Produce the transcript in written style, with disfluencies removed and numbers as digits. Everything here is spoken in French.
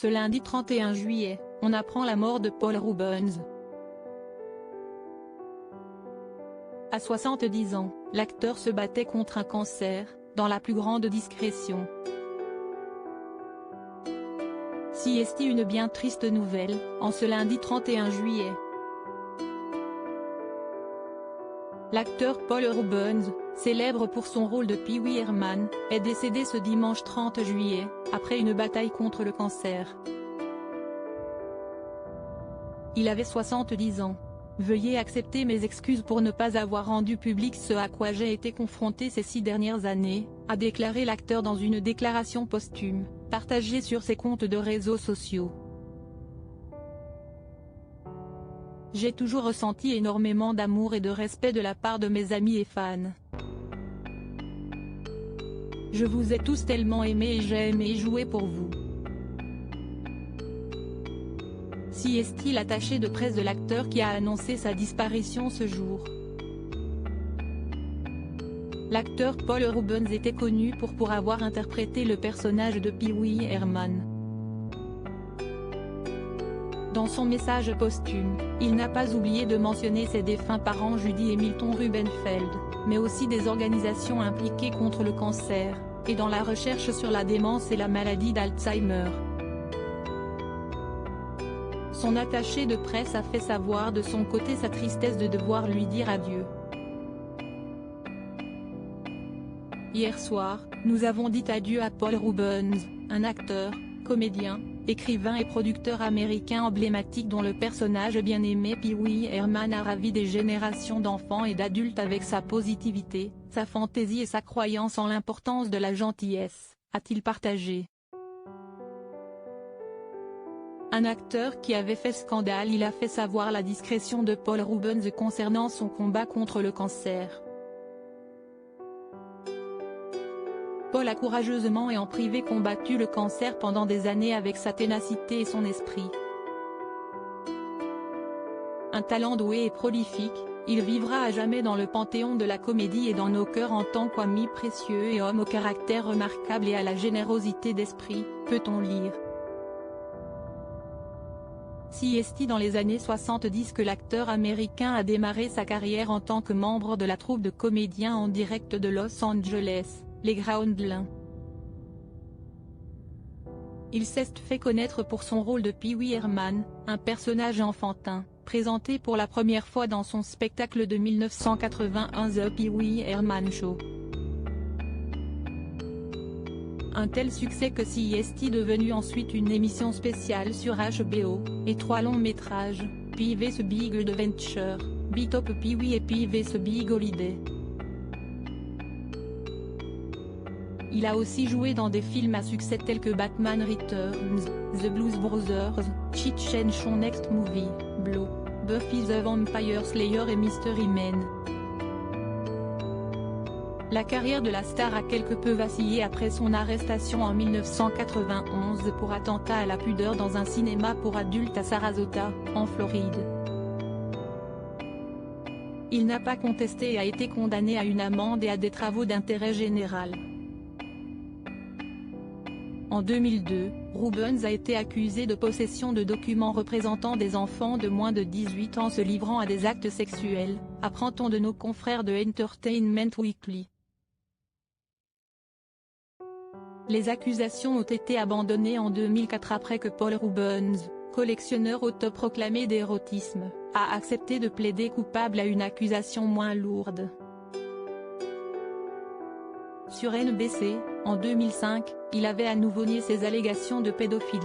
Ce lundi 31 juillet, on apprend la mort de Paul Reubens. À 70 ans, l'acteur se battait contre un cancer, dans la plus grande discrétion. Si est une bien triste nouvelle, en ce lundi 31 juillet. L'acteur Paul Reubens, célèbre pour son rôle de Pee Wee Herman, est décédé ce dimanche 30 juillet, après une bataille contre le cancer. Il avait 70 ans. Veuillez accepter mes excuses pour ne pas avoir rendu public ce à quoi j'ai été confronté ces 6 dernières années, a déclaré l'acteur dans une déclaration posthume, partagée sur ses comptes de réseaux sociaux. J'ai toujours ressenti énormément d'amour et de respect de la part de mes amis et fans. Je vous ai tous tellement aimés et j'ai aimé jouer pour vous. Si est-il l'attaché de presse de l'acteur qui a annoncé sa disparition ce jour. L'acteur Paul Reubens était connu pour avoir interprété le personnage de Pee Wee Herman. Dans son message posthume, il n'a pas oublié de mentionner ses défunts parents Judy et Milton Rubenfeld, mais aussi des organisations impliquées contre le cancer, et dans la recherche sur la démence et la maladie d'Alzheimer. Son attaché de presse a fait savoir de son côté sa tristesse de devoir lui dire adieu. Hier soir, nous avons dit adieu à Paul Reubens, un acteur, comédien, écrivain et producteur américain emblématique dont le personnage bien-aimé Pee Wee Herman a ravi des générations d'enfants et d'adultes avec sa positivité, sa fantaisie et sa croyance en l'importance de la gentillesse, a-t-il partagé. Un acteur qui avait fait scandale, il a fait savoir la discrétion de Paul Reubens concernant son combat contre le cancer. Paul a courageusement et en privé combattu le cancer pendant des années avec sa ténacité et son esprit. Un talent doué et prolifique, il vivra à jamais dans le panthéon de la comédie et dans nos cœurs en tant qu'ami précieux et homme au caractère remarquable et à la générosité d'esprit, peut-on lire. Si est dans les années 70 que l'acteur américain a démarré sa carrière en tant que membre de la troupe de comédiens en direct de Los Angeles, les Groundlings. Il s'est fait connaître pour son rôle de Pee Wee Herman, un personnage enfantin, présenté pour la première fois dans son spectacle de 1981 The Pee Wee Herman Show. Un tel succès que Si est devenu ensuite une émission spéciale sur HBO, et 3 longs métrages, Pee Wee's Big Adventure, Beat Up Pee Wee et Pee Wee's Big Holiday. Il a aussi joué dans des films à succès tels que Batman Returns, The Blues Brothers, Cheech and Chong Next Movie, Blow, Buffy the Vampire Slayer et Mystery Men. La carrière de la star a quelque peu vacillé après son arrestation en 1991 pour attentat à la pudeur dans un cinéma pour adultes à Sarasota, en Floride. Il n'a pas contesté et a été condamné à une amende et à des travaux d'intérêt général. En 2002, Reubens a été accusé de possession de documents représentant des enfants de moins de 18 ans se livrant à des actes sexuels, apprend-on de nos confrères de Entertainment Weekly. Les accusations ont été abandonnées en 2004 après que Paul Reubens, collectionneur autoproclamé d'érotisme, a accepté de plaider coupable à une accusation moins lourde. Sur NBC, en 2005, il avait à nouveau nié ses allégations de pédophilie.